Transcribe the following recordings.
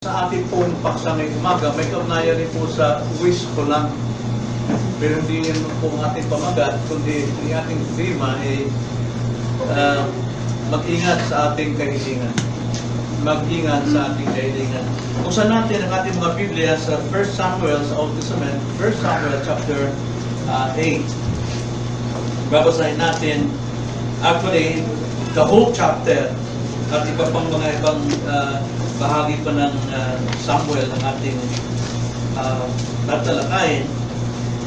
Sa ating pong paksa ngayong umaga, may kaugnayan rin po sa wish ko lang. Pero hindi yan po ang ating pamagat, kundi ang ating tema ay mag-ingat sa ating kahilingan. Mag-ingat sa ating kahilingan. Buksan natin ang ating mga Biblia sa 1 Samuel sa Old Testament, 1 Samuel chapter 8. Babasahin natin actually the whole chapter at iba pang mga ibang bahagi pa ng Samuel ng ating tatalakayin.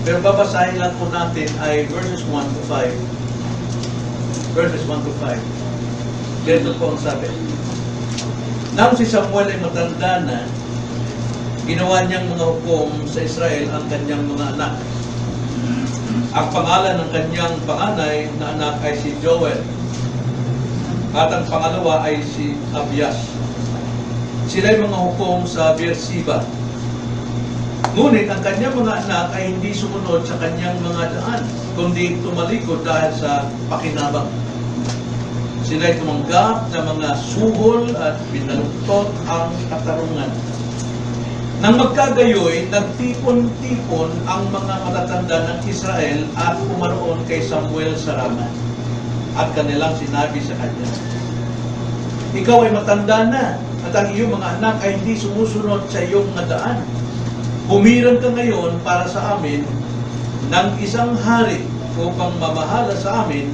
Pero babasahin lang po natin ay verses 1 to 5. Verses 1 to 5. Dito po ang sabi. Nang si Samuel ay matanda na, ginawa niyang mga hukom sa Israel ang kanyang mga anak. Ang pangalan ng kanyang panganay na anak ay si Joel. At ang pangalawa ay si Abias. Sila'y mga hukom sa Beersheba. Ngunit ang kanyang mga anak ay hindi sumunod sa kanyang mga daan, kundi tumalikod dahil sa pakinabang. Sila'y tumanggap ng mga suhol at binaluktot ang katarungan. Nang magkagayoy, nagtipon-tipon ang mga matatanda ng Israel at pumaroon kay Samuel sa Rama. At kanilang sinabi sa kanya, ikaw ay matanda na, at ang iyong mga anak ay hindi sumusunod sa iyong mga daan. Humiram ka ngayon para sa amin ng isang hari upang mamahala sa amin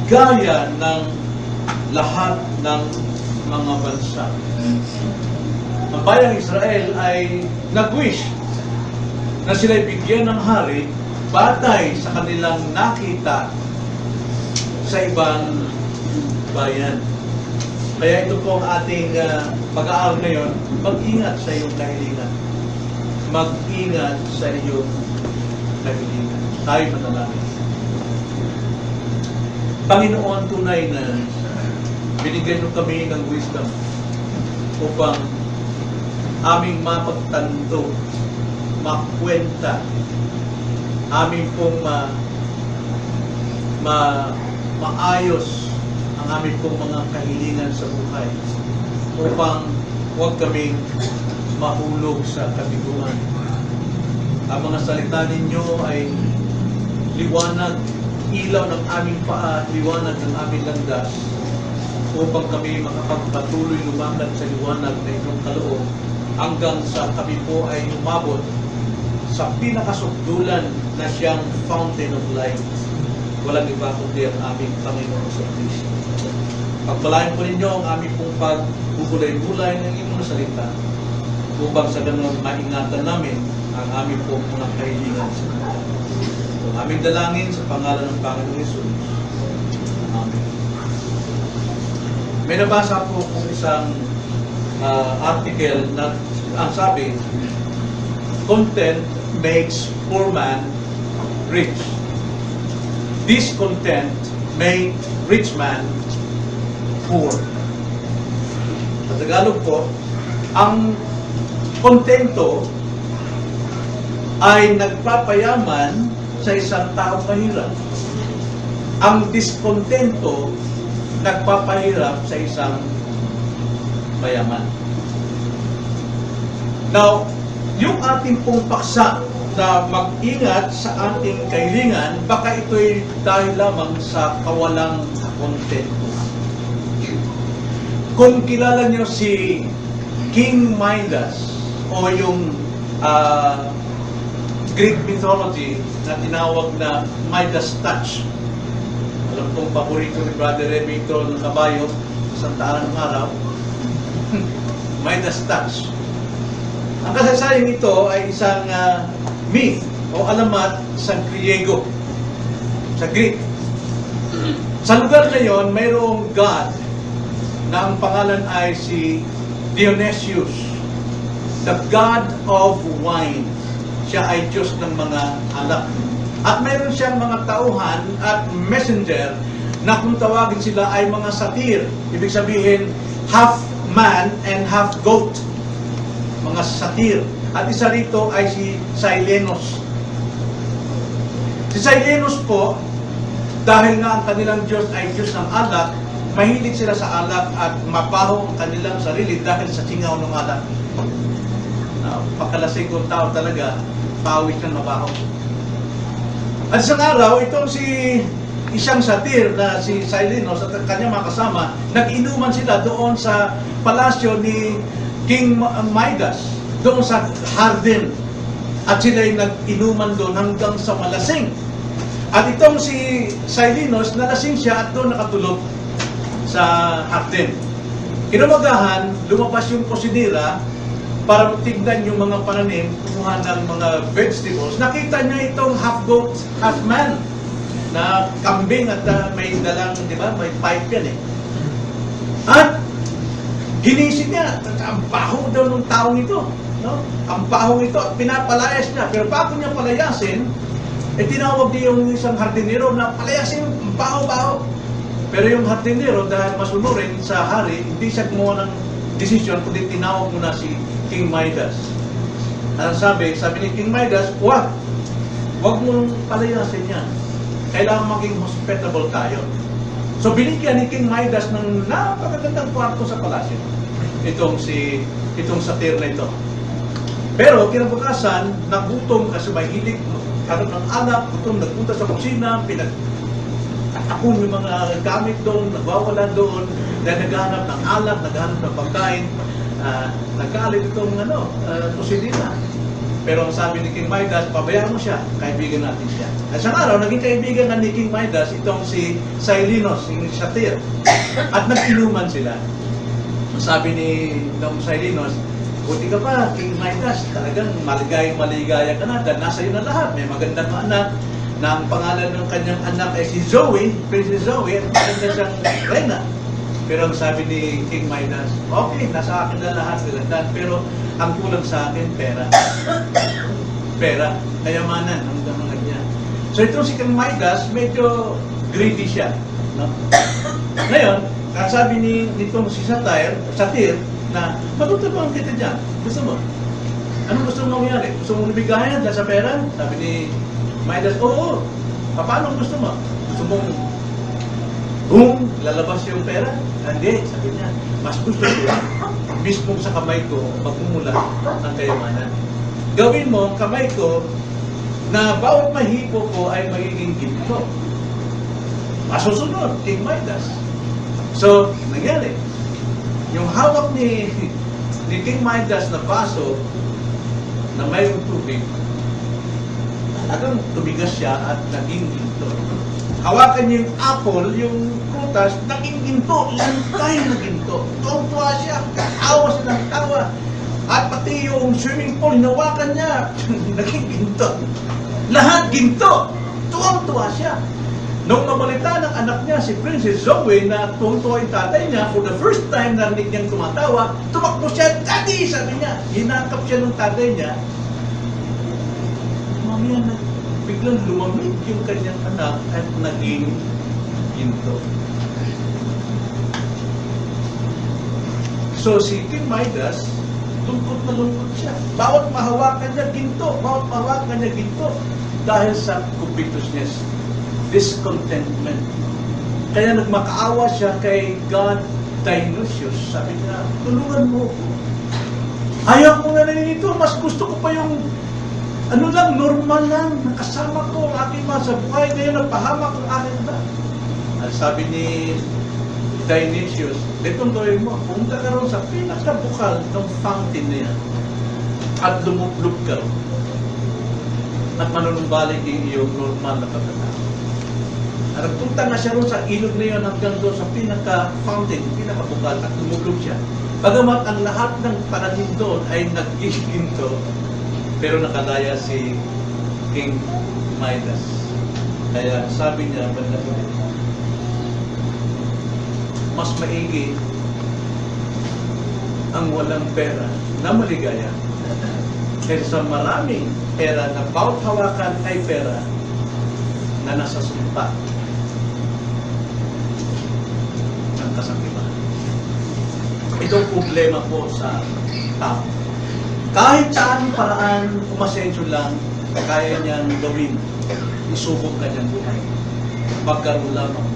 gaya ng lahat ng mga bansa. Ang bayang Israel ay nag-wish na sila'y bigyan ng hari batay sa kanilang nakita sa ibang bayan. Kaya ito po ang ating pag-aaral ngayon, mag-ingat sa iyong kahilingan. Mag-ingat sa iyong kahilingan. Tayo manalangin. Panginoon, tunay na binigyan mo kami ng wisdom upang aming mapagtanto, makwenta, aming pong maayos ang aming pong mga kahilingan sa buhay upang huwag kaming mahulog sa kabiguan. Ang mga salita ninyo ay liwanag, ilaw ng aming paa, liwanag ng aming landas upang kami makapagpatuloy lumakad sa liwanag na inyong kaloob hanggang sa kami po ay umabot sa pinakasukdulan na siyang fountain of light. Walang iba kundi ang aming Panginoon sa Kristo. Pagpalain po ninyo ang aming pong pagbubulay-bulay ng inyong salita upang sa ganun maingatan namin ang aming pong mga kahilingan sa Kristo. Ang aming dalangin sa pangalan ng Panginoon Jesus. Amen. May nabasa po kung isang article na ang sabi, content makes poor man rich. Discontent make rich man poor. Sa Tagalog po, ang kontento ay nagpapayaman sa isang taong mahirap. Ang diskontento nagpapahirap sa isang mayaman. Now, yung ating pong paksa na mag-ingat sa ating kahilingan, baka ito'y dahil lamang sa kawalang kontento. Kung kilala niyo si King Midas o yung Greek mythology na tinawag na Midas touch. Alam kong paborito ni Brother Remy ito ng kabayo sa Santa Ana ng araw. Midas touch. Ang kasaysayan ito ay isang myth o alamat sa Griego, sa Greek. Sa lugar na yon, mayroong god na ang pangalan ay si Dionysius, the god of wine. Siya ay Diyos ng mga alak. At mayroon siyang mga tauhan at messenger na kung tawagin sila ay mga satyr. Ibig sabihin, half man and half goat. Mga satyr. At isa rito ay si Silenus. Si Silenus po, dahil nga ang kanilang Diyos ay Diyos ng alak, mahilig sila sa alak at mabaho ang kanilang sarili dahil sa singaw ng alak. Pagkalasing kong tao talaga, pawis ng mabaho. At isang araw, itong isang satir na si Silenus at kanyang mga kasama, nag-inuman sila doon sa palasyo ni King Midas, doon sa Hardin. At sila'y nag-inuman doon hanggang sa malasing. At itong si Silenus, nalasing siya at doon nakatulog sa Hardin. Kinumagahan, lumabas yung kusinira para tignan yung mga pananim, kumuha ng mga vegetables. Nakita niya itong half goat, half man na kambing at may dalang, di ba, may pipe yan eh. At ginising niya, ang baho daw ng taong ito. No? Ang bahong ito at pinapalayas niya. Pero bago niya palayasin, tinawag niya yung isang hardinero na palayasin yung baho-baho. Pero yung hardinero, dahil masunurin sa hari, hindi siya gumawa ng desisyon, kundi tinawag muna si King Midas. Ang sabi ni King Midas, wag mong palayasin yan. Kailangan maging hospitable tayo. So binigyan ni King Midas ng napakagandang kwarto sa palasyo. Itong satir na ito. Pero kinabukasan, nagutom kasi mahilig, karoon ng alak, gutom, nagpunta sa kusina, pinag-akong yung mga gamit doon, nagwawala doon, dahil naghahanap ng alak, naghahanap ng pagkain, nagkaalit itong kusinina. Pero ang sabi ni King Midas, pabayaan mo siya, kaibigan natin siya. At isang araw, naging kaibigan ni King Midas itong si Silenus, yung satir. At nag-inuman sila. Sabi ni Silenus, buti ka pa, King Midas, talagang maligaya ka na, dahil nasa iyo na lahat. May magandang anak, na ang pangalan ng kanyang anak ay si Zoe, Princess Zoe, at maganda siyang reyna. Pero ang sabi ni King Midas, okay, nasa akin na lahat, pero ang kulang sa akin, pera. Pera, kayamanan, ang mga niya. So ito si King Midas, medyo greedy siya. No? Ngayon, ang sabi nitong si satir, na matutulungan kita dyan. Gusto mo? Anong gusto mong mangyari? Gusto mong nabigayan dahil sa pera? Sabi ni Midas, oo. Paano gusto mo? Gusto mong lalabas yung pera? Hindi, sabi niya. Mas gusto ko, mismo sa kamay ko, magmumula ng kayamanan. Gawin mo ang kamay ko na bawat mahipo ko ay magiging ginto. Masusunod, King Midas. So, nangyari. Yung hawak ni King Midas na baso na mayroong tubig, talagang tumigas siya at naging ginto. Hawakan niya yung apple, yung prutas, naging ginto, lantay na ginto. Tuwa siya, kaawa siya ng tawa. At pati yung swimming pool, hinawakan niya, naging ginto. Lahat ginto. Tuwang-tuwa siya. Nung mabalita ng anak niya, si Princess Zoe, na tuwang-tuwa yung tatay niya, for the first time narinig niyang tumatawa, tumakbo siya, Daddy! Sabi niya, hinakap siya ng tatay niya. Mamaya na, biglang lumamig yung kanyang anak at naging ginto. So si King Midas, lungkot na lungkot siya. Bawat mahawakan niya ginto, dahil sa covetousness, discontentment. Kaya nagmakaawa siya kay God Dionysius. Sabi niya, tulungan mo ko. Ayaw ko na nito, mas gusto ko pa yung normal lang, nakasama ko ang aking mga sa buhay, ngayon napahamak ang aking na. At sabi ni Dionysius, itong gawin mo, pumunta ka ron sa pinakabukal ng fountain na yan at lumublog ka ron at manunumbalik yung iyong normal na pagkatao. At nagpunta na siya ron sa ilog na yun hanggang doon sa pinaka-fountain, pinakabukal at lumublog siya. Bagamat ang lahat ng pananim doon ay nag-iginto, pero nakalaya si King Midas. Kaya sabi niya, mas maigi ang walang pera na maligaya kaysa maraming pera na bawat hawakan ay pera na nasa sumpa ng kasakiman. Itong problema po sa tao. Kahit saan paraan, umasensyo lang, kaya niyang gawin, isubok kanyang buhay. Magkaroon lamang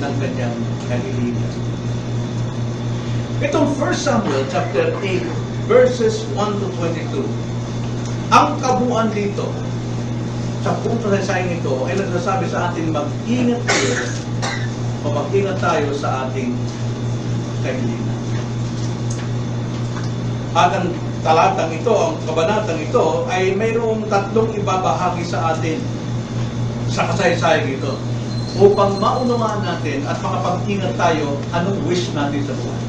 ng kanyang kahilingan. Itong 1 Samuel chapter 8, verses 1 to 22, ang kabuuan dito, sa buong kasaysayan ito, ay nagsasabi sa atin mag-ingat tayo o mag-ingat tayo sa ating kahilingan. At ang talatang ito, ang kabanatang ito, ay mayroong tatlong ibabahagi sa atin sa kasaysayan ito upang maunawaan natin at makapag-ingat tayo anong wish natin sa buhay.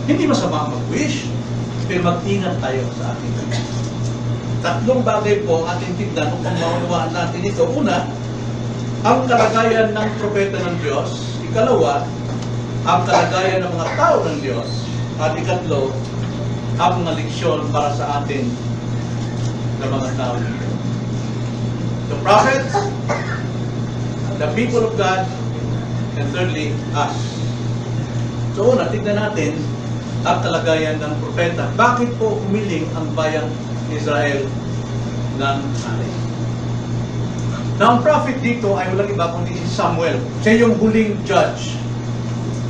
Hindi masama mag-wish, pero mag-ingat tayo sa ating wish. Tatlong bagay po ang ating tignan upang maunawaan natin ito. Una, ang kalagayan ng propeta ng Diyos. Ikalawa, ang kalagayan ng mga tao ng Diyos. At ikatlo, ang mga leksyon para sa atin ng mga tao ng Diyos. The prophets, the people of God, and thirdly, us. So una, tignan natin ang kalagayan ng propeta. Bakit po humiling ang bayang Israel ng hari? Now, ang prophet dito ay walang iba kundi si Samuel. Siya yung huling judge.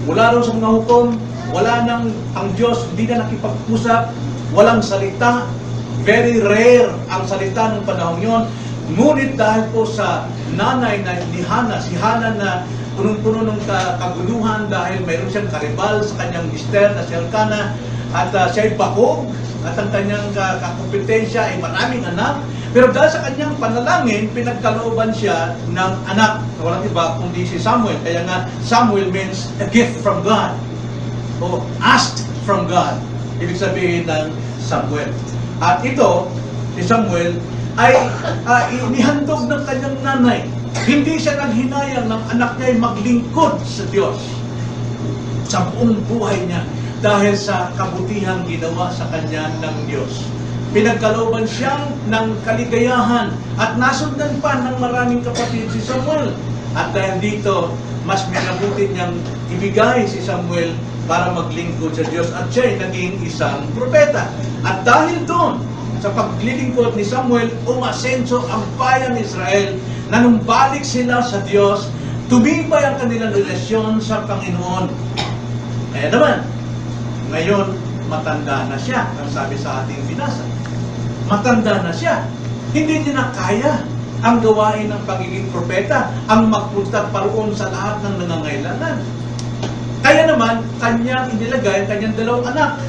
Mula rin sa mga hukom, wala nang ang Diyos, hindi na nakipag-usap, walang salita. Very rare ang salita ng panahon yon. Ngunit dahil po sa nanay na ni Hana, si Hana na punong-puno ng kaguluhan dahil mayroon siyang karibal sa kanyang mister na si Elkanah, at siya'y bakog, at ang kanyang kakompetensya ay maraming anak. Pero dahil sa kanyang panalangin, pinagkalooban siya ng anak. Walang iba kundi si Samuel. Kaya nga, Samuel means a gift from God. O asked from God. Ibig sabihin ng Samuel. At ito, si Samuel, ay inihandog ng kanyang nanay. Hindi siya naghinayang ng anak niya ay maglingkod sa Diyos sa buong buhay niya dahil sa kabutihang ginawa sa kanya ng Diyos. Pinagkalooban siyang ng kaligayahan at nasundan pa ng maraming kapatid si Samuel. At dahil dito, mas minabuti niyang ibigay si Samuel para maglingkod sa Diyos at siya ay naging isang propeta. At dahil doon, sa paglilingkod ni Samuel, umasenso ang bayang Israel na nung balik sila sa Diyos, tumibay ang kanilang relasyon sa Panginoon. Kaya naman, ngayon, matanda na siya, ang sabi sa ating binasa. Matanda na siya. Hindi niya na kaya ang gawain ng pagiging propeta, ang magpunta paroon sa lahat ng nangangailangan. Kaya naman, kanyang inilagay, kanyang dalawang anak,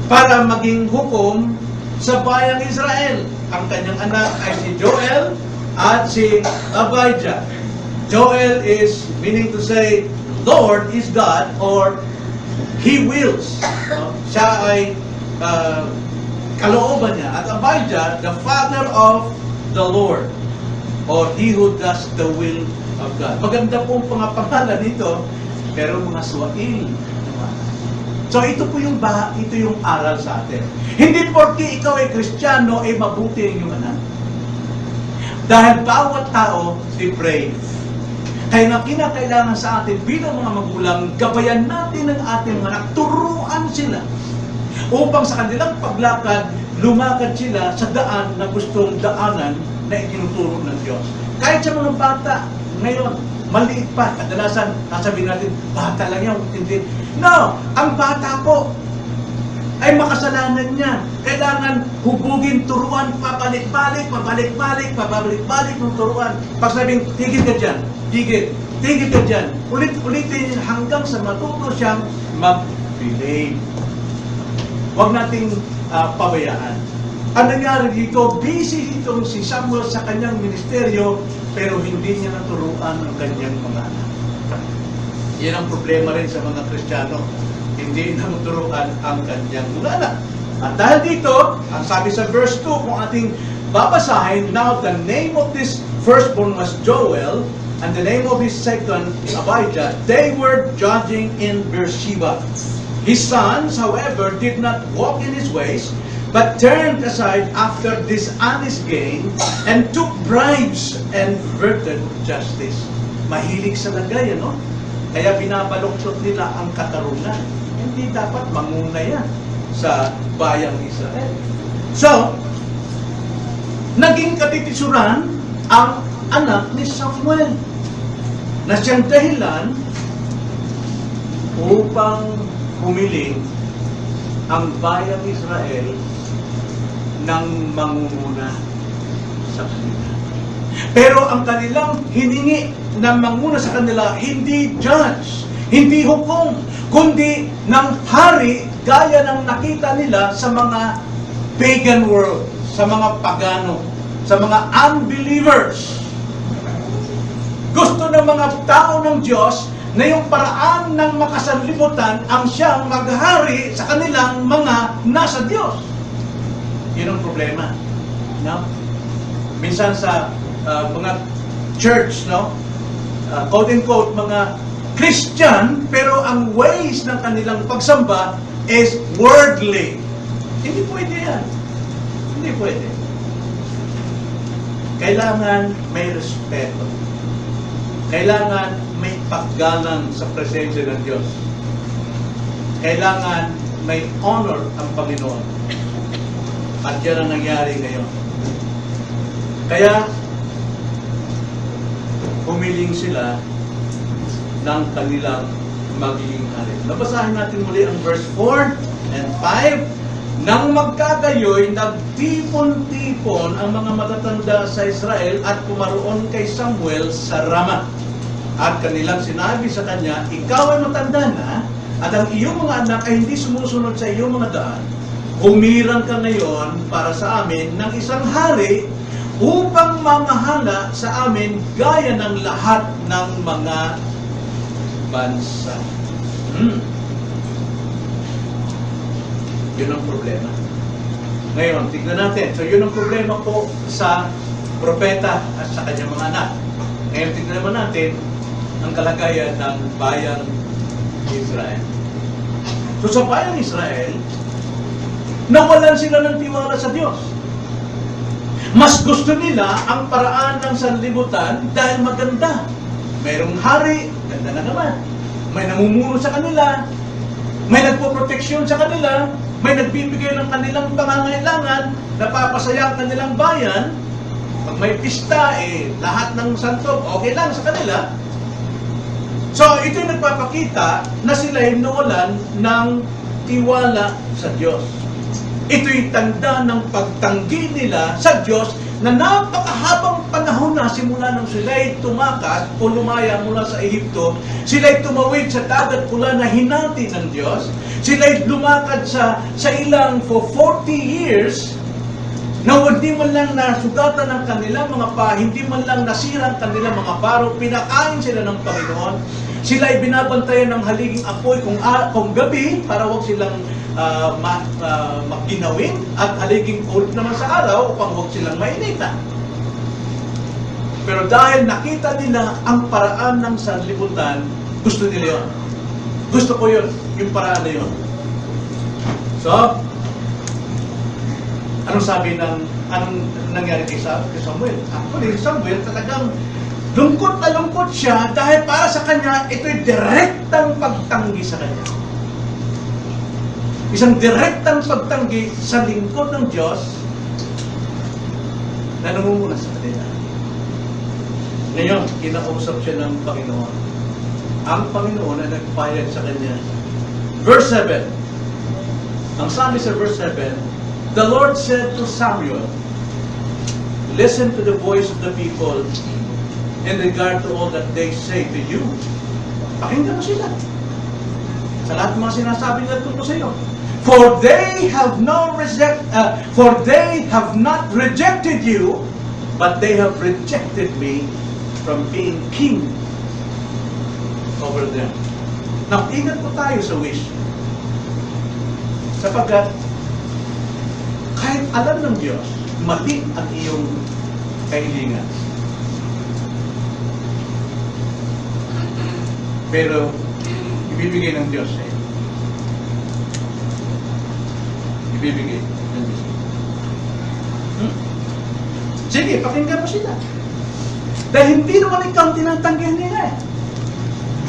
para maging hukom sa bayang Israel. Ang kanyang anak ay si Joel at si Abijah. Joel is meaning to say, Lord is God, or He wills. Siya ay kalooban niya. At Abijah, the father of the Lord, or he who does the will of God. Maganda pong pangapangalan nito, pero mga suwail. So ito po yung aral sa atin. Hindi porque ikaw ay Kristiyano ay mabuti ang iyong anak. Dahil bawat tao is brave. Kaya nga kinakailangan sa atin bilang mga magulang, gabayan natin ang ating mga anak, turuan sila upang sa kanilang paglakad, lumakad sila sa daan na gustong daanan na itinuturo ng Diyos. Kahit sa mga bata, ngayon, maliit pa, kadalasan, sasabihin natin, bata lang yan, hindi. No! Ang bata po ay makasalanan niya. Kailangan hubugin, turuan, pabalik-balik ng turuan. Pag sabing, tigil ka dyan, tigil ka dyan. Ulitin hanggang sa matuto siyang mag-behave. Huwag nating pabayaan. Ang nangyari dito, busy itong si Samuel sa kanyang ministeryo, pero hindi niya naturuan ang kanyang mga anak. Yan ang problema rin sa mga Kristiyano. Hindi na naturuan ang kanyang mga anak. At dahil dito, ang sabi sa verse 2, kung ating babasahin, now the name of this firstborn was Joel, and the name of his second, Abijah. They were judging in Beersheba. His sons, however, did not walk in his ways, but turned aside after dishonest gain, and took bribes and perverted justice. Mahilig sa lagay, ano? Kaya binabaluktot nila ang katarungan. Hindi dapat manguna yan sa bayang Israel. So, naging katitisuran ang anak ni Samuel. na siyang dahilan upang humiling ang bayang Israel ng mangunguna sa kanila. Pero ang kanilang hiningi na manguna sa kanila, hindi judge, hindi hukom, kundi ng hari gaya ng nakita nila sa mga pagan world, sa mga pagano, sa mga unbelievers. Gusto ng mga tao ng Diyos na yung paraan ng makasanlibutan ang siyang maghari sa kanilang mga nasa Diyos. Yun ang problema. No? Minsan sa mga church, no? Quote-unquote, mga Christian, pero ang ways ng kanilang pagsamba is worldly. Hindi pwede yan. Hindi pwede. Kailangan may respeto. Kailangan may paggalang sa presensya ng Diyos. Kailangan may honor ang Panginoon. At yan ang nangyari ngayon. Kaya, humiling sila ng kanilang magiging hari. Nabasahin natin muli ang verse 4 and 5. Nang magkagayoy, nagtipon-tipon ang mga matatanda sa Israel at pumaroon kay Samuel sa Ramah. At kanilang sinabi sa kanya, ikaw ay matanda na, at ang iyong mga anak ay hindi sumusunod sa iyong mga daan. Humirang ka ngayon para sa amin ng isang hari upang mamahala sa amin gaya ng lahat ng mga bansa. Yun ang problema. Ngayon, tignan natin. So, yun ang problema po sa propeta at sa kanyang mga anak. Ngayon, tignan naman natin ang kalagayan ng bayang Israel. So, sa bayang Israel, nawalan sila ng tiwala sa Diyos. Mas gusto nila ang paraan ng sanlibutan dahil maganda. Mayroong hari, ganda na naman. May namumuno sa kanila, may nagpoproteksyon sa kanila, may nagbibigay ng kanilang pangangailangan, napapasaya ang kanilang bayan. Pag may pista, lahat ng santo, okay lang sa kanila. So, ito'y nagpapakita na sila'y nawalan ng tiwala sa Diyos. Ito'y tanda ng pagtanggi nila sa Diyos na napakahabang panahon na simula nang sila'y tumakas o lumaya mula sa Ehipto, sila'y tumawid sa dagat pula na hinati ng Diyos, sila'y lumakad sa ilang for 40 years, na hindi man lang nasugatan ng kanilang mga hindi man lang nasira ang kanilang mga baro, pinakain sila ng Panginoon, sila'y binabantayan ng haliging apoy kung gabi, para huwag silang magginawin, at haliging ulap naman sa araw upang huwag silang mainitan. Pero dahil nakita nila ang paraan ng sanlibutan, gusto nila yun. Gusto ko yun, yung paraan na yun. So, anong nangyari kay Samuel? Actually, Samuel talagang lungkot na lungkot siya dahil para sa kanya, ito'y direktang pagtanggi sa kanya. Isang direktang pagtanggi sa lingkod ng Diyos na namumuna sa kanila. Ngayon, kinausap siya ng Panginoon. Ang Panginoon ay nagpayag sa kanya. Verse 7. Ang sabi sa verse 7, the Lord said to Samuel, listen to the voice of the people in regard to all that they say to you. Pakinggan mo sila. Sa lahat ng mga sinasabi nila tungkol sa iyo. For they have not rejected you, but they have rejected me from being king over them. Now, ingat po tayo sa wish. Sapagkat kahit alam ng Diyos, mali ang iyong kahilingan. Pero, ibibigay ng Diyos sa'yo. Ibibigay ng Diyos. Sige, pakinggan mo sila. Dahil hindi naman ikaw ang tinatanggihan nila.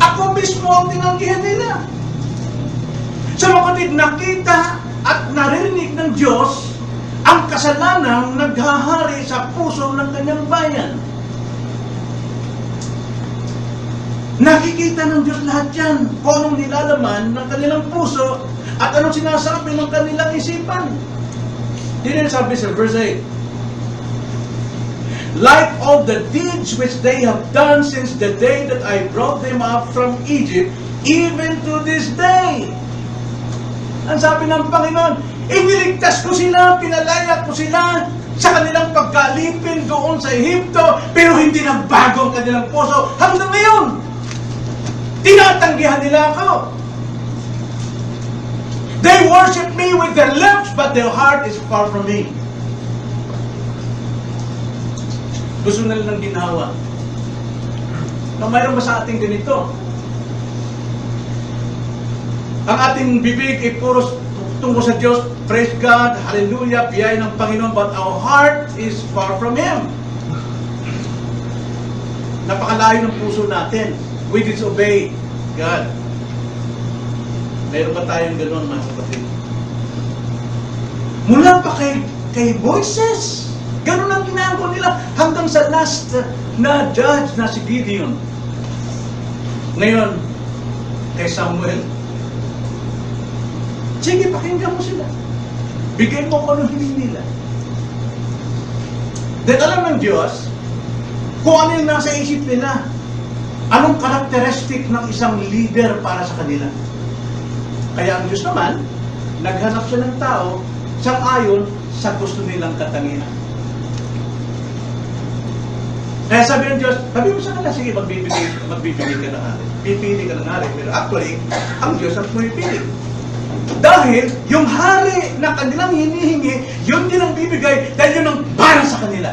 Ako mismo ang tinanggihan nila. Sa mga nakita at naririnig ng Diyos ang kasalanang naghahari sa puso ng kanyang bayan. Nakikita ng Diyos lahat yan, kung anong nilalaman ng kanilang puso at anong sinasabi ng kanilang isipan. Yun yung sabi sa verse 8. Like all the deeds which they have done since the day that I brought them up from Egypt, even to this day. Ang sabi ng Panginoon, iniligtas ko sila, pinalaya ko sila sa kanilang pagkalipin doon sa Ehipto, pero hindi nagbago ang kanilang puso hanggang ngayon. Tinatanggihan nila ako. They worship me with their lips, but their heart is far from me. Gusto na lang ginawa. Na mayroon ba sa ating ganito? Ang ating bibig ay puro tungkol sa Diyos, praise God, hallelujah, biyaya ng Panginoon, but our heart is far from Him. Napakalayo ng puso natin. We disobey God. Meron ba tayong gano'n, mga kapatid? Mula pa kay Moises, gano'n ang ginagawa nila hanggang sa last na judge na si Gideon. Ngayon, kay Samuel, sige, pakinggan mo sila. Bigay mo kung ano hiling nila. Then alam ng Diyos kung ano yung nasa isip nila. Anong karakteristik ng isang leader para sa kanila. Kaya ang Diyos naman, naghanap siya ng tao sang-ayon sa gusto nilang katangian. Kaya sabi ng Diyos, sabi mo sa kanila, sige, magbibigay ka ng hari. Pipili ka ng hari. Pero actually, ang Diyos ang pumipili. Dahil yung hari na kanilang hinihingi, yun din ang bibigay dahil yun ang para sa kanila.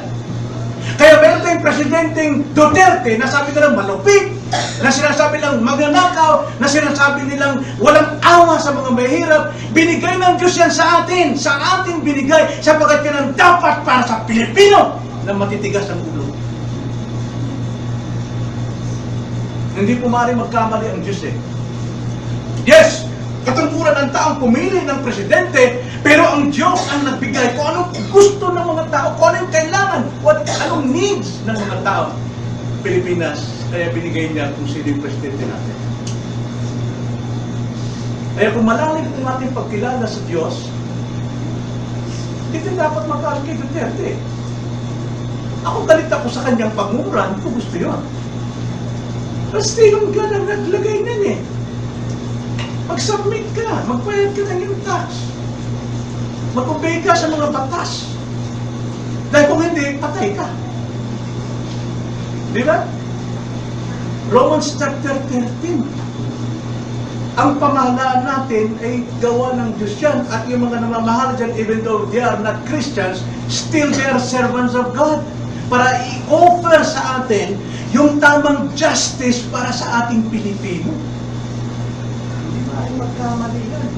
Kaya meron tayong Presidenteng Duterte na sabi nilang malupit, na sinasabi nilang magnanakaw, na sinasabi nilang walang awa sa mga mahirap. Binigay ng Diyos yan sa atin, sa ating binigay, sapagkat yan ang dapat para sa Pilipino na matitigas ang ulo. Hindi po maaaring magkamali ang Diyos eh. Yes! Katungkulan ng taong pumili ng presidente, pero ang Diyos ang nagbigay kung anong gusto ng mga tao, kung anong kailangan, anong needs ng mga tao. Pilipinas, kaya binigay niya kung sino yung presidente natin. Kaya kung malalim ang ating pagkilala sa Diyos, hindi dapat magkaroon kay Duterte. Ako galit ako sa kanyang pagmuran, kung gusto yun. Kasi yung God ang naglagay niyan eh. Mag-submit ka, magbayad ka ng iyong tax. Mag-obey ka sa mga batas. Dahil kung hindi, patay ka. Di ba? Romans chapter 13. Ang pamahalaan natin ay gawa ng Diyos yan. At yung mga namamahal dyan, even though they are not Christians, still they are servants of God. Para i-offer sa atin yung tamang justice para sa ating Pilipino. Ay magkamali yan.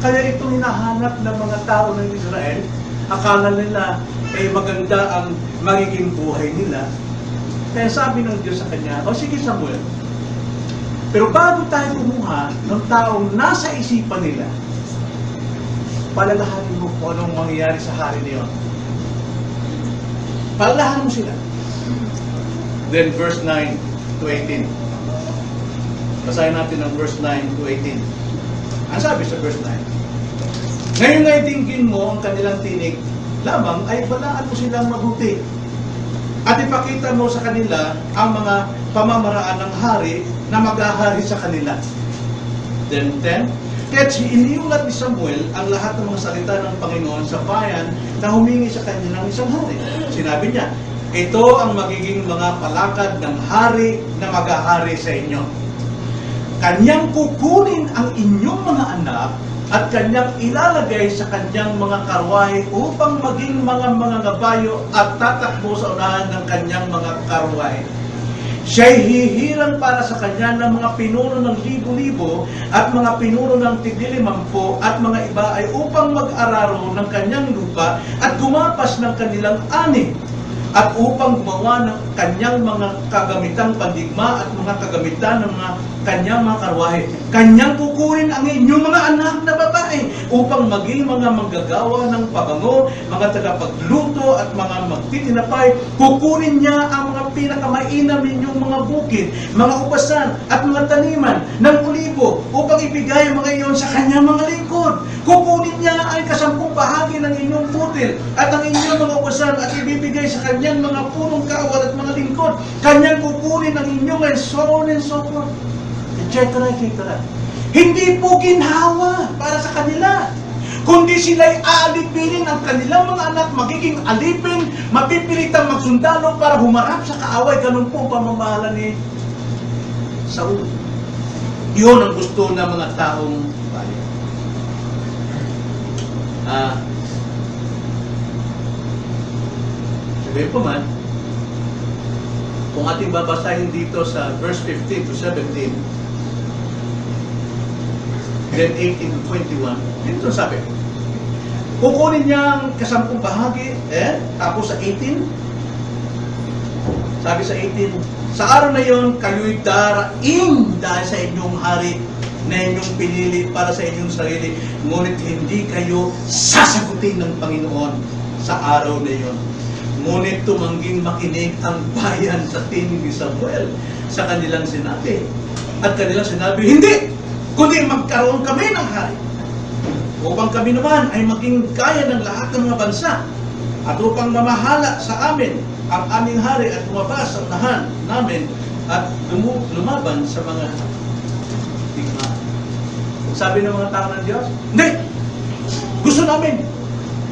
Kaya itong hinahanap ng mga tao ng Israel, akala nila ay maganda ang magiging buhay nila. Kaya sabi ng Diyos sa kanya, o sige Samuel, pero bago tayo kumuha ng taong nasa isipan nila, palalahanin mo kung anong mangyayari sa hari niyon. Palalahanin mo sila. Then verse 9 to 18. Basahin natin ang verse 9 to 18. Ang sabi sa verse 9, ngayon ay tingin mo ang kanilang tinig, lamang ay balaan mo silang mabuti. At ipakita mo sa kanila ang mga pamamaraan ng hari na maghahari sa kanila. Then 10, kaya't iniulat ni Samuel ang lahat ng mga salita ng Panginoon sa bayan na humingi sa kanya ng isang hari. Sinabi niya, ito ang magiging mga palakad ng hari na maghahari sa inyo. Kanyang kukunin ang inyong mga anak at kanyang ilalagay sa kanyang mga karwahe upang maging mga gabayo at tatakbo sa unahan ng kanyang mga karwahe. Siya'y hihirang para sa kanya ng mga pinuno ng libo-libo at mga pinuno ng tigli-limampu at mga iba ay upang mag-araro ng kanyang lupa at gumapas ng kanilang ani. at upang gumawa ng kanyang mga kagamitang pandigma at mga kagamitan ng mga kanyang mga karwahe. Kanyang kukunin ang inyong mga anak na babae upang maging mga manggagawa ng pabango, mga tagapagluto at mga magtitinapay. Kukunin niya ang mga pinakamainam ninyong mga bukid, mga ubasan at mga taniman ng olibo upang ibigay ang mga iyon sa kanyang mga lingkod. Kukunin niya ang 10 bahagi ng inyong putil at ang inyong mga ubasan at ibibigay sa kanyang mga punong kawal at mga lingkod. Kanyang kukunin ang inyong and so on and so forth. Etc. etc. Hindi po ginhawa para sa kanila, kundi sila'y aalipinin ang kanilang mga anak, magiging alipin, mapipilitang magsundalo para humarap sa kaaway. Ganun po pamamahala ni Saul. Iyon ang gusto ng mga taong bayan. Sabihin po man, kung ating babasahin dito sa verse 15 to 17, then 18 to 21, dito sabi, kukunin niya ang 10 bahagi, tapos sa 18, sabi sa 18, sa araw na yon, kayo'y daraing dahil sa inyong hari na inyong pinili para sa inyong sarili, ngunit hindi kayo sasagutin ng Panginoon sa araw na yon. Ngunit tumangging makinig ang bayan sa tinig ni Samuel sa kanilang sinabi. At kanilang sinabi, hindi! Kundi magkaroon kami ng hari, upang kami naman ay maging kaya ng lahat ng mga bansa, at upang mamahala sa amin ang aming hari at lumabas sa unahan namin at lumaban sa mga digma. Sabi ng mga tao ng Diyos, hindi! Gusto namin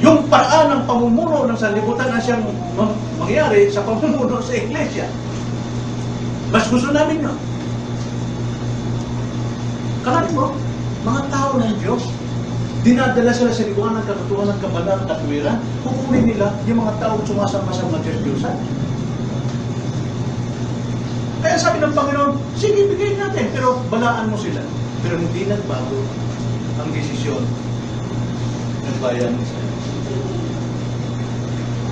yung paraan ng pamumuno ng sanlibutan na siyang mangyari sa pamumuno sa iglesia. Mas gusto namin yun. Kalahin mo, mga tao ng Diyos, dinadala sila sa liwanag, katotohanan, kabalan, katwiran, kukunin nila yung mga tao sumasama sa mga Diyos-Diyosan. Kaya sabi ng Panginoon, sige, bigay natin, pero balaan mo sila. Pero hindi nagbago ang desisyon ng bayan ni Israel.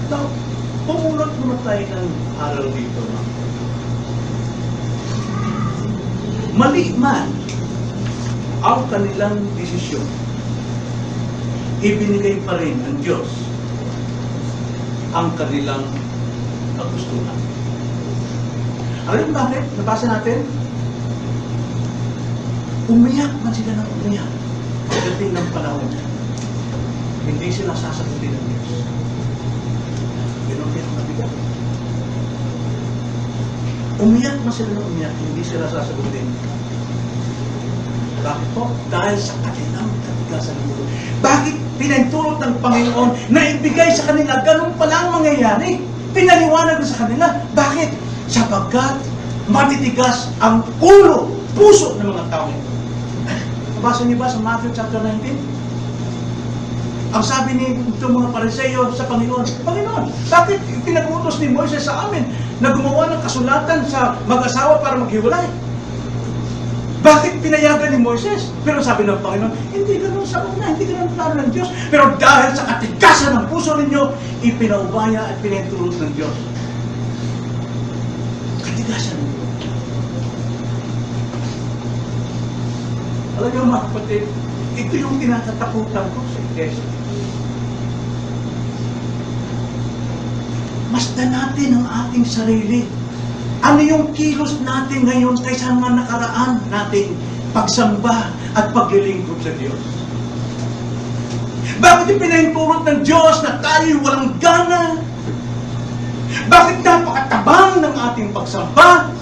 Now, pumunot muna tayo ng aral dito. Mali man ang kanilang desisyon, ibinigay pa rin ng Diyos ang kanilang kagustuhan. Alam mo bakit? Nabasa natin? Umiyak man sila ng umiyak pagdating ng panahon. Hindi sila sasagutin ng Diyos. Ganun kaya mabigat. Umiyak man sila ng umiyak, hindi sila sasagutin. Bakit po? Dahil sa kanilang katigasan ng mundo. Bakit pinahintulot ng Panginoon na ibigay sa kanila ganun pala ang mangyayari? Pinaliwanag na sa kanila. Bakit? Sapagkat matitigas ang ulo, puso ng mga tao. Nabasa niyo ba sa Matthew chapter 19? Ang sabi ni itong mga Pariseo sa Panginoon, Panginoon, bakit pinag-utos ni Moises sa amin na gumawa ng kasulatan sa mag-asawa para maghiwalay? Bakit pinayagan ni Moises? Pero sabi ng Panginoon, hindi ganun sa una, hindi ganun plano ng Diyos. Pero dahil sa katigasan ng puso ninyo, ipinaubaya at pinahintulot ng Diyos. Katigasan ng Diyos. Alam niyo mga kapatid, ito yung tinatatakutan ko sa iglesia. Masdan natin ang ating sarili. Ano yung kilos natin ngayon kaysa mga nakaraan nating pagsamba at paglilingkod sa Diyos? Bakit ipinahintulot ng Diyos na tayo'y walang gana? Bakit napakatabang ng ating pagsamba?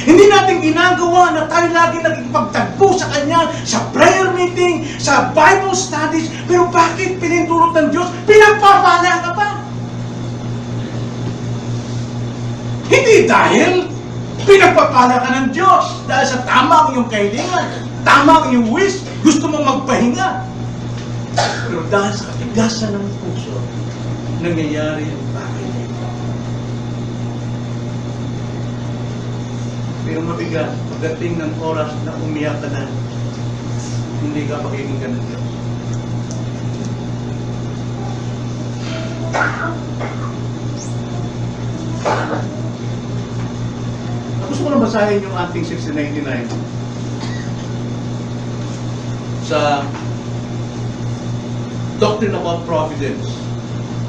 Hindi natin ginagawa na tayo lagi nagpagtagpo sa Kanya, sa prayer meeting, sa Bible studies, pero bakit pinahintulot ng Diyos? Pinagpapala ka pa! Hindi dahil pinagpapala ka ng Diyos dahil sa tama ang iyong kahilingan, tama ang iyong wish, gusto mong magpahinga. Pero dahil sa katigasan ng puso, nangyayari ang bagay na ito. Pero mabigat, pagdating ng oras na umiyak ka na, hindi ka pakikinggan ng Diyos. Gusto ko lang basahin yung ating 1699 sa Doctrine about Providence,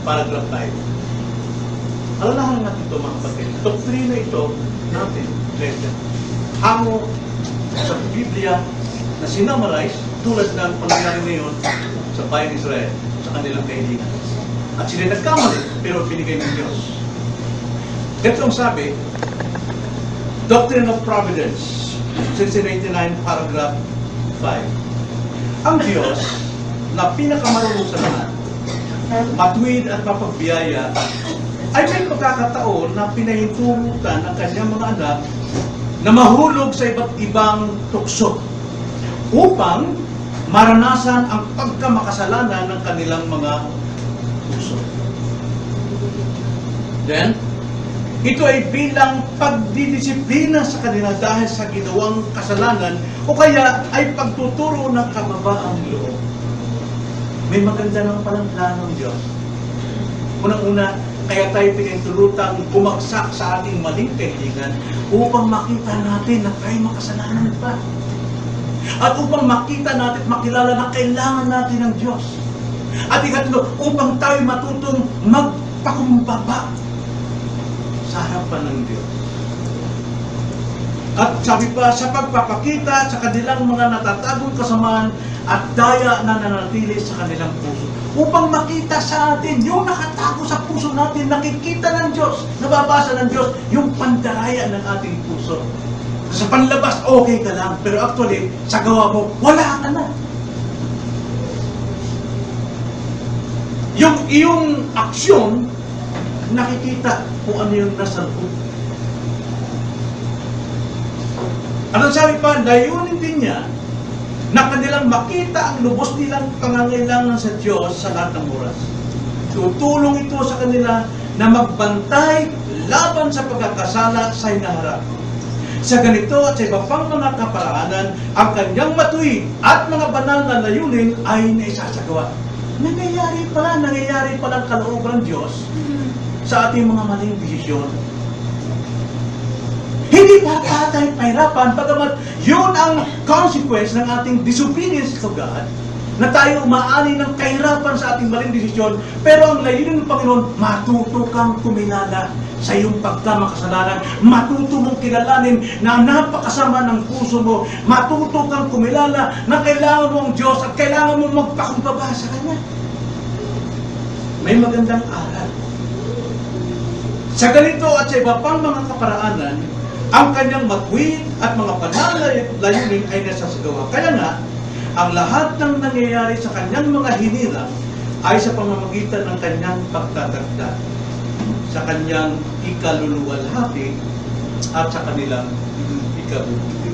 paragraph 5. Alalahanan natin ito, mga kapatid. Doktrina ito natin, Iglesia, hango sa Biblia na sinamarize tulad ng pangyayari ngayon sa bayan Israel, sa kanilang kahilingan. At sila nagkamali, pero binigay ng Diyos. Ito ang sabi, Doctrine of Providence, 1689, paragraph 5. Ang Diyos na pinakamarunong sa lahat, matuwid at mapagbiyaya, ay may pagkakataon na pinahinturutan ang kanyang mga anak na mahulog sa iba't ibang tukso upang maranasan ang pagkamakasalanan ng kanilang mga tukso. Then, ito ay bilang pagdidisiplina sa kanila dahil sa ginawang kasalanan o kaya ay pagtuturo ng kababaang loob. May maganda naman palang plano ng Diyos. Unang-una, kaya tayo pinintulutang bumagsak sa ating maling kahilingan upang makita natin na tayo makasalanan pa. At upang makita natin at makilala na kailangan natin ng Diyos. At ikatlo, upang tayo matutong magpakumbaba sa harapan ng Diyos. At sabi pa, sa pagpapakita sa kanilang mga natatagong kasamaan at daya na nanatili sa kanilang puso. Upang makita sa atin yung nakatago sa puso natin, nakikita ng Diyos, nababasa ng Diyos, yung pandaraya ng ating puso. Sa panlabas, okay ka lang, pero actually, sa gawa mo, wala ka na. Yung iyong aksyon, nakikita kung ano yung nasa loob. Ano sabi pa, layunin din niya na kanilang makita ang lubos nilang pangangailangan sa Diyos sa lahat ng oras. Tutulong ito sa kanila na magbantay laban sa pagkakasala sa hinaharap. Sa ganito at sa iba pang mga kaparaanan, ang kanyang matuwid at mga banal na layunin ay naisasagawa. Nangyayari palang kalooban ng Diyos sa ating mga maling desisyon. Hindi pa tayo pahirapan, bagamat yun ang consequence ng ating disobedience to God, na tayo umaani ng kahirapan sa ating maling desisyon, pero ang layunin ng Panginoon, matuto kang kumilala sa iyong pagkamakasalanan, matuto mong kilalanin na napakasama ng puso mo, matuto kang kumilala na kailangan mo ang Diyos at kailangan mo magpakumbaba sa Kanya. May magandang aral. Sa ganito at sa iba pang mga kaparaanan, ang kanyang matuwid at mga banal na layunin ay nasasagawa. Kaya nga, ang lahat ng nangyayari sa kanyang mga hinirang ay sa pamamagitan ng kanyang pagtatagda, sa kanyang ikaluluwalhati at sa kanilang ikabubuti.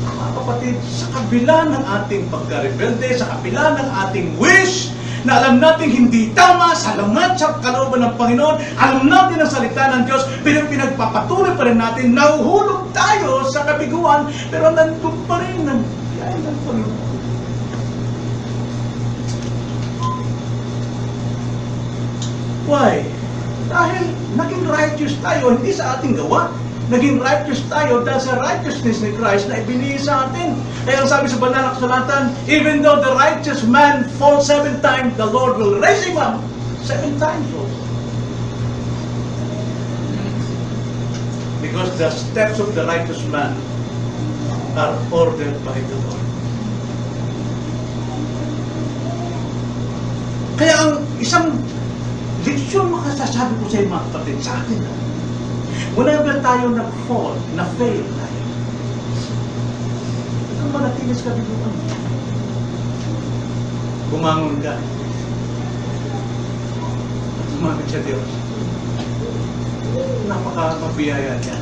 Mga kapatid, sa kabila ng ating pagkarebelde, sa kabila ng ating wish, na alam natin hindi tama, salamat sa kalooban ng Panginoon, alam natin ang salita ng Diyos, pero pinagpapatuloy pa rin natin, nahuhulog tayo sa kabiguan, pero nandun pa rin ng biyaya ng Panginoon. Why? Dahil naging righteous tayo, hindi sa ating gawa. Naging righteous tayo dahil sa righteousness ni Christ na ibinigay sa atin. Kaya ang sabi sa banal na kasulatan, even though the righteous man falls 7 times, the Lord will raise him up 7 times also. Because the steps of the righteous man are ordered by the Lord. Kaya ang isang leksyon makasasabi ko sa iyo mga kapatid, sa akin na, whenever tayo nag-fall, na-fail tayo, ikaw manatilis ka biguan. Bumangon ka. At lumapit sa Diyos. Napaka-mabiyaya niya.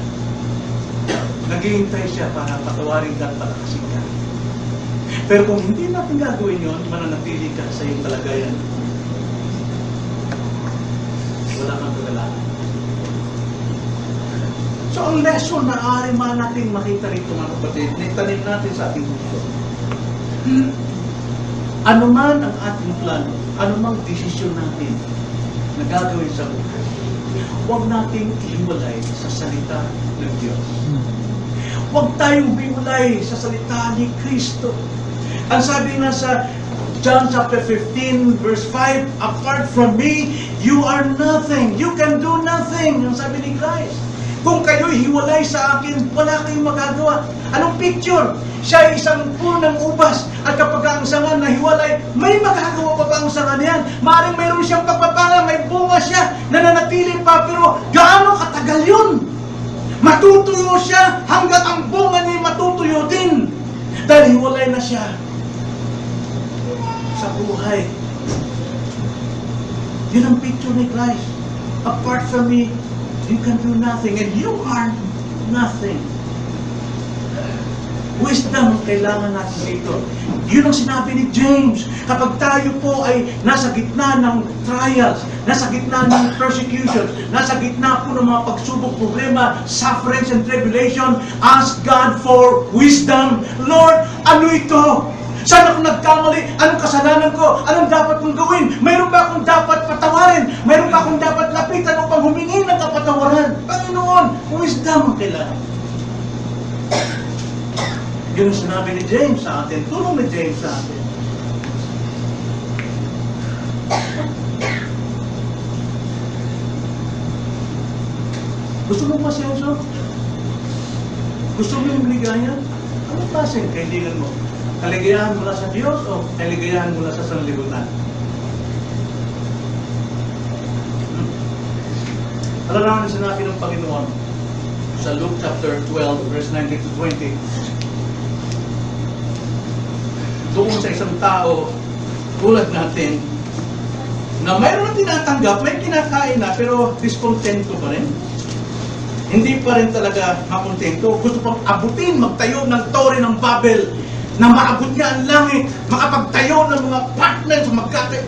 Naghihintay siya para patawarin ka at palakasin ka. Pero kung hindi natin gagawin yun, mananatili ka sa iyong kalagayan. Wala kang kagalakan. So, ang lesson na aari man natin makita rito mga kapatid, nitanim natin sa ating puso. Ano man ang ating plano, ano mang desisyon natin na gagawin sa buhay, huwag nating ihiwalay sa salita ng Diyos. Huwag tayong biwalay sa salita ni Kristo. Ang sabi nga sa John chapter 15, verse 5, apart from me, you are nothing. You can do nothing. Ang sabi ni Christ. Kung kayo'y hiwalay sa akin, wala kayong magagawa. Anong picture? Siya ay isang puno ng ubas. At kapag ang sanga na hiwalay, may magagawa pa ba ang sanga niyan? Maaaring mayroon siyang pagpapala, may bunga siya, nananatili pa, pero gaano katagal yun? Matutuyo siya hanggat ang bunga niya matutuyo din. Dahil hiwalay na siya sa buhay. Yun ang picture ni Christ. Apart from me, you can do nothing, and you are nothing. Wisdom ang kailangan natin dito. Yun ang sinabi ni James. Kapag tayo po ay nasa gitna ng trials, nasa gitna ng persecution, nasa gitna po ng mga pagsubok, problema, sufferings and tribulation, ask God for wisdom. Lord, ano ito? Saan ako nagkamali? Anong kasalanan ko? Anong dapat kong gawin? Mayroon ba akong dapat patawarin? Mayroon ba akong dapat lapitan upang humingi ng kapatawaran? Panginoon, wisdom ang kailangan. Yun ang sinabi ni James sa atin. Tulong ni James sa atin. Gusto mo masenso? Gusto mo yung ligaya? Anong klaseng kaibigan mo? Kaligayahan mula sa Diyos o kaligayahan mula sa sanlibutan? Alam naman ang sinabi ng Panginoon sa Luke chapter 12, verse 19 to 20. Doon sa isang tao, tulad natin, na mayroon na tinatanggap, may kinakain na, pero diskontento pa rin. Hindi pa rin talaga makontento. Gusto pang abutin, magtayo ng Tore ng Babel, na maabot niya ang langit, makapagtayo ng mga partners, magkatay.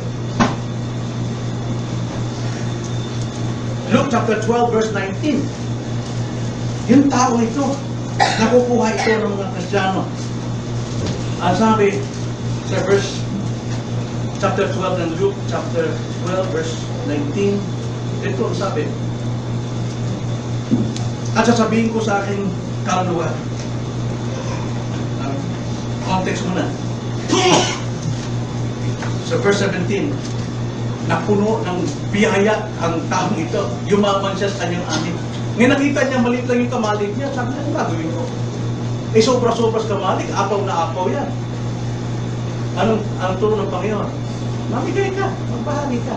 Luke chapter 12, verse 19. Yung tao ito, nakukuha ito ng mga Kristiyano. Ang sabi sa verse chapter 12 ng Luke chapter 12, verse 19, ito ang sabi. At sasabihin ko sa aking kaluluwa, context muna. Sa verse 17, napuno ng biyaya ang taong ito. Yumaman siya sa kanyang anin. Ngayon nakita niya, maliit lang yung kamalig niya. Sabi niya, ano gagawin ko? Eh, sobra-sobras kamalig, apaw na apaw yan. Anong turo ng Panginoon? Mamigay ka, magbahagi ka.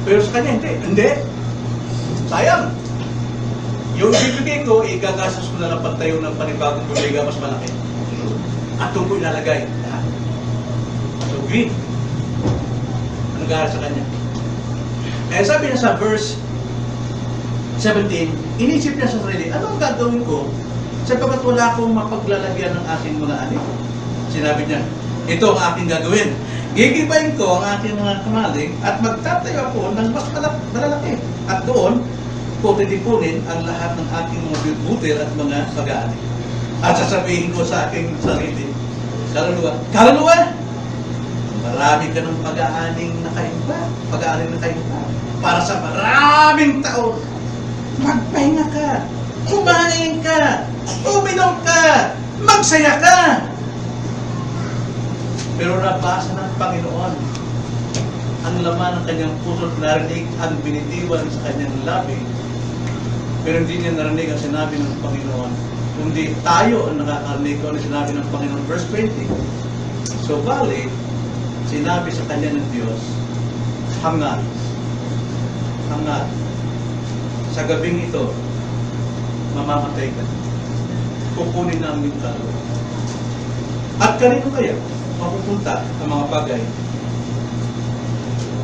Pero sa kanya, hindi. Sayang. Yung ibibigay ko, igagastos ko na lang pagtayo ng panibagong buliga mas malaki. At doon ko ilalagay. So, green. Ano gahal sa kanya? Eh, sabi niya sa verse 17, inisip niya sa sarili, anong gagawin ko sapagkat wala akong mapaglalagyan ng aking mga anik? Sinabi niya, ito ang aking gagawin. Gigibayin ko ang aking mga kamalig at magtatayo ako ng mas malalaki. At doon, ko titipunin ang lahat ng aking mga butil at mga pag-aanik. At sasabihin ko sa aking sarili, kaluluwa, marami ka ng pag-aaning nakaimba, para sa maraming taon. Magpahinga ka, kumain ka, uminom ka, magsaya ka. Pero nabasa ng Panginoon ang laman ng kanyang puso at narinig ang binitiwan sa kanyang labi. Pero hindi niya narinig ang sinabi ng Panginoon. Kundi tayo ang nakakarinig ko ang sinabi ng Panginoon. Verse 20. So, bali, sinabi sa kanya ng Diyos, hangat. Sa gabing ito, mamamatay ka. Kukunin namin yung kaluluwa. At kanino kaya mapupunta ang mga bagay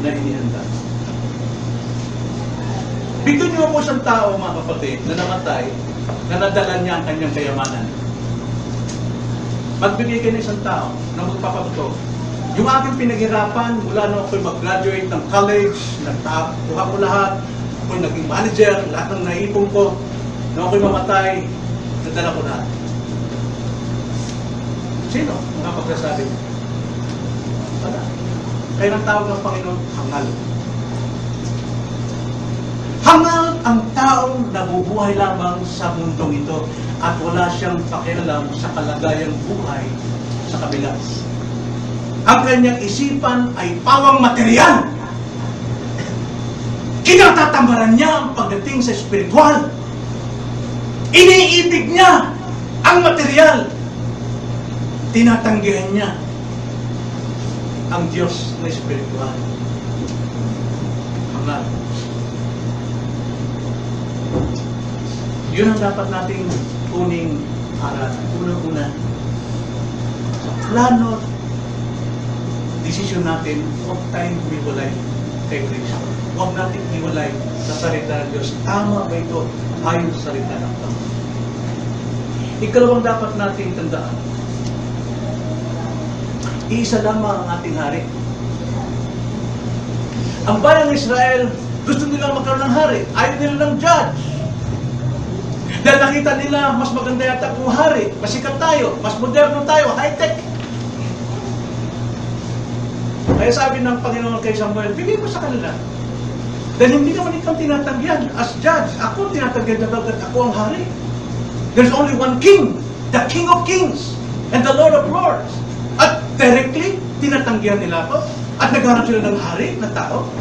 na inihanda? Bigyan niyo po isang tao, mga kapatid, na namatay, na nadala niya ang kanyang kayamanan. Magbigay kayo ng isang tao na magpapabuto. Yung aking pinaghirapan, mula nung ako'y mag-graduate ng college, nagtakuha ko lahat, ako'y naging manager, lahat ng naipon ko, nung ako'y mamatay, nadala ko lahat. Sino? Mga pagkasabi. Wala. Kaya nang tawag ng Panginoon, hangal. Hangal ang taong nabubuhay lamang sa mundong ito at wala siyang pakialam sa kalagayang buhay sa kabila. Ang kanyang isipan ay pawang material. Kinatatambaran niya ang pagdating sa espiritual. Iniibig niya ang material. Tinatanggihan niya ang Diyos na espiritual. Hangal. Yun ang dapat nating uning aral. Unang-una, sa plano, desisyon natin, huwag tayong humiwalay kay Kristo. Huwag natin hiwalay sa salita ng Diyos. Tama ba ito? Ayon sa salita ng Panginoon. Ikalawang dapat nating tandaan, iisa lamang ang ating hari. Ang bayang Israel, gusto nilang magkaroon ng hari. Ayaw nila ng judge. Dahil nakita nila, mas maganda yata kung hari. Masikat tayo, mas moderno tayo, high-tech. Kaya sabi ng Panginoon kay Samuel, bigay mo sa kanila. Dahil hindi naman ikaw tinatanggihan as judge. Ako tinatanggihan na ako ang hari. There's only one king, the King of Kings, and the Lord of Lords. At directly, tinatanggihan nila ako. At naghanap sila ng hari, na tao.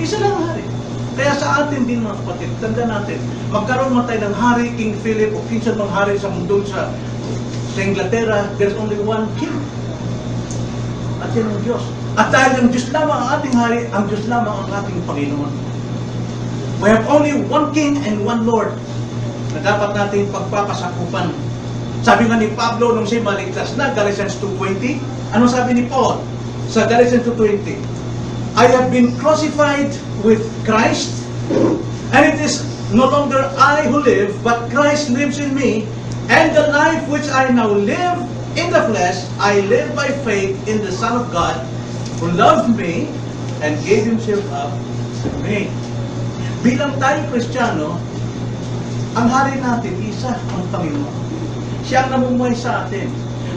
Isa lang ang hari. Kaya sa atin din mga kapatid, tanda natin, magkaroon man tayo ng hari, King Philip, o kinsan mang hari sa mundo sa Inglaterra, there's only one king. At yan ang Diyos. At dahil ang Diyos lamang ang ating hari, ang Diyos lamang ang ating Panginoon. We have only one king and one Lord na dapat natin pagpapasakupan. Sabi nga ni Pablo nung siya maligtas na, Galatians 2:20, ano sabi ni Paul sa Galatians 2:20? I have been crucified with Christ, and it is no longer I who live, but Christ lives in me, and the life which I now live in the flesh, I live by faith in the Son of God, who loved me and gave Himself up for me. Bilang tayo Kristiyano, ang hari natin, isa ang Panginoon. Siya ang namumuhay sa atin.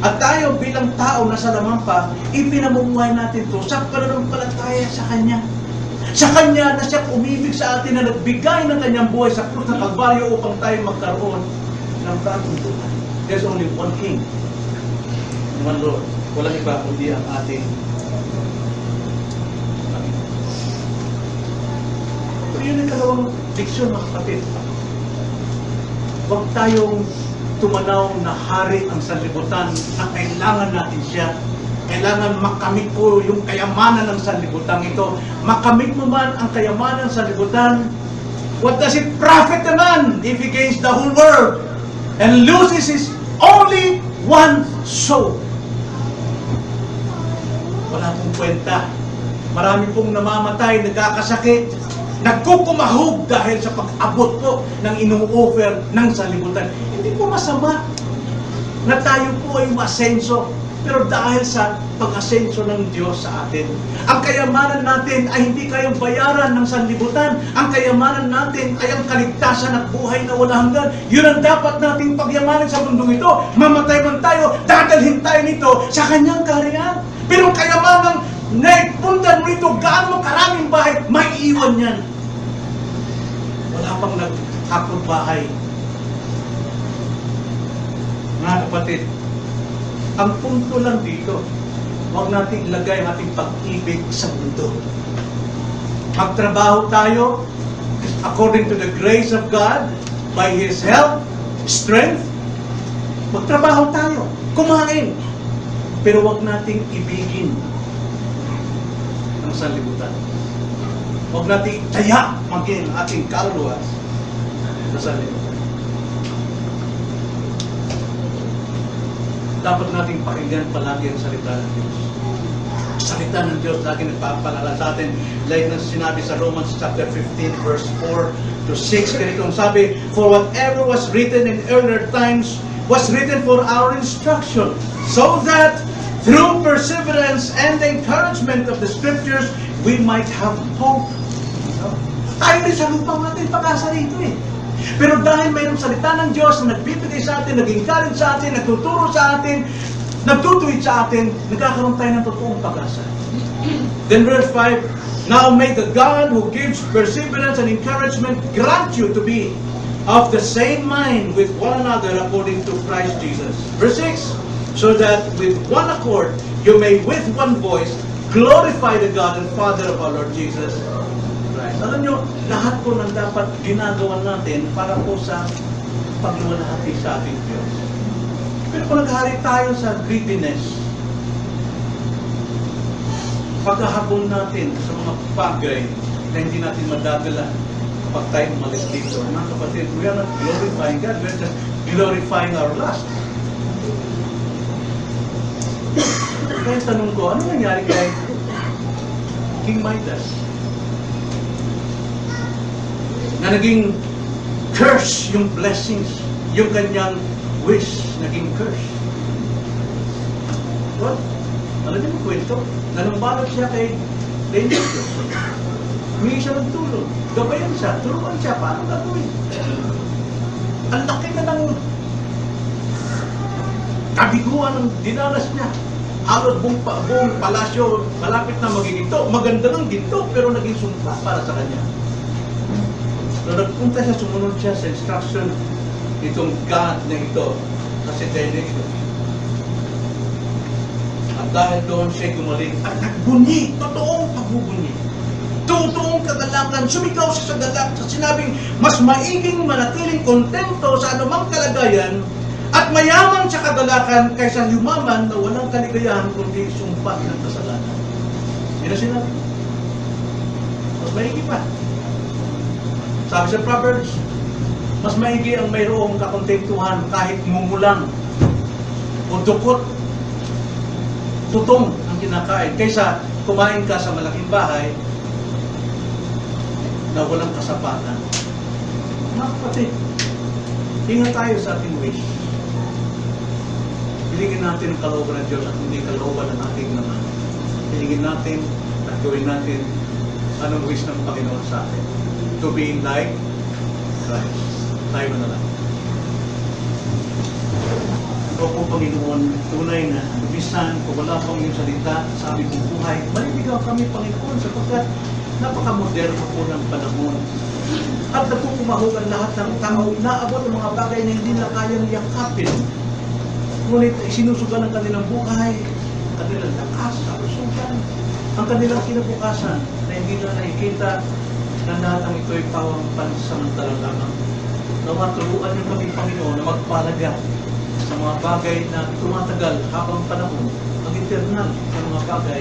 At tayo bilang tao na sa lamang pa, ipinamumuhay natin ito sa pananampalataya sa Kanya. Sa Kanya na siya umibig sa atin na nagbigay ng Kanyang buhay sa krus ng Kalbaryo upang tayo magkaroon ng bagong buhay. There's only one King, one Lord. Walang iba kundi ang ating Panginoon. So yun ang kalawang diksyon mga kapatid. Huwag tayong tumanaw na hari ang sanlibutan na kailangan natin siya. Kailangan makamit ko yung kayamanan ng sanlibutan ito. Makamit mo man ang kayamanan ng sanlibutan, what does it profit a man if he gains the whole world and loses his only one soul? Wala pong kwenta. Marami pong namamatay, nagkakasakit, nagkukumahog dahil sa pag-abot po ng inu-offer ng sanlibutan. Hindi po masama na tayo po ay masenso, pero dahil sa pag-asenso ng Diyos sa atin, ang kayamanan natin ay hindi kayang bayaran ng sanlibutan. Ang kayamanan natin ay ang kaligtasan at buhay na walang hanggan. Yun ang dapat nating pagyamanin sa mundong ito. Mamatay man tayo, dadalhin tayo nito sa Kanyang kaharian. Pero ang kayamanang naipundan mo ito, gaano karaming bahay, may iwan yan. Wala pang naghapon bahay. Mga kapatid, ang punto lang dito, huwag natin ilagay ang ating pag-ibig sa mundo. Magtrabaho tayo according to the grace of God, by His help, strength. Magtrabaho tayo, kumain. Pero huwag nating ibigin ang sanlibutan. Huwag nating taya maging ating kaluluwa sa sanlibutan. Dapat nating pakinggan palagi ang salita ng Diyos. Salita ng Diyos lagi nagpapalala sa atin. Like na sinabi sa Romans chapter 15 verse 4 to 6. Ganito ang sabi, for whatever was written in earlier times was written for our instruction, so that through perseverance and the encouragement of the Scriptures, we might have hope. Tayo rin sa lupang natin pag-asa rito eh. Pero dahil mayroong salita ng Diyos na nagbibigay sa atin, nag-encourage sa atin, nagtuturo sa atin, nagtutuwid sa atin, nagkakaroon tayo ng totoong pag-asa. Then verse 5, Now may the God who gives perseverance and encouragement grant you to be of the same mind with one another according to Christ Jesus. Verse 6, so that with one accord you may with one voice glorify the God and Father of our Lord Jesus Christ. Alam nyo, lahat po ng dapat ginagawa natin para po sa pagluwalhati sa ating Diyos. Pero kung naghari tayo sa greediness, pagkahabol natin sa mga bagay na hindi natin madadala kapag tayo umalis dito. Mga kapatid, we are not glorifying God, we are just glorifying our lust. Kaya tanong ko, ano nangyari kay King Midas? Na naging curse yung blessings, yung kanyang wish, naging curse. What? Alam niyo yung kwento? Nanumbalot siya kay Daniel. Humingi siya ng tulong. Gabayan siya, turuan siya, paano gagawin? Ang laki na ng kabiguan ng dinanas niya. Halos buong palasyo, malapit na magiginto. Maganda ng ginto, pero naging sumpa para sa kanya. So nagpunta siya, sumunod siya sa instruction itong God na ito. Kasi Daniel ito. At dahil doon siya gumaling at nagbunyi, totoong pagbubunyi. Totoong kagalakan, sumigaw siya sa galak sa sinabing, mas maiging manatiling kontento sa anumang kalagayan at mayaman sa kagalakan kaysa yumaman na walang kaligayahan kundi sumpa ng kasalanan. Yun na sinabi. Mas maigi pa. Sabi sa Proverbs, mas maigi ang mayroong kakontentuhan kahit mumulang o dukot, tutong ang kinakain kaysa kumain ka sa malaking bahay na walang kasapatan. Mga kapatid, ingat tayo sa ating wish. Hilingin natin ang kalooban ng Diyos at hindi kalooban ng ating naman. Hilingin natin at gawin natin anong wish ng Panginoon sa atin. To be like Christ. Tayo na lang. Ikaw po, Panginoon, tunay na bisan kung wala pang iyong salita sa aming buhay, maliligaw kami, Panginoon, sapagkat napaka-moderno po ng panahon. At nagpukumahog ang lahat ng tao, inaabot ang mga bagay na hindi na kayang yakapin. Ngunit isinusugan ang kanilang buhay, ang kanilang lakas, kalusugan, ang kanilang kinabukasan na hindi na nakikita na lahat ang ito'y pawang pansamantala lamang. Nawa, turuan niyo kami, Panginoon, na magpalaga sa mga bagay na tumatagal habang panahon, ang eternal na mga bagay,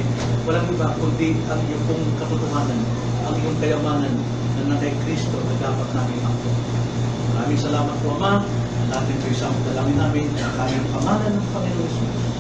walang iba kundi ang iyong pong katotohanan, ang iyong kayamanan na kay Kristo na dapat namin ako. Maraming salamat po, Ama. Natin ito isang dalangin namin sa kanyang pangalan ng Panginoon Jesus.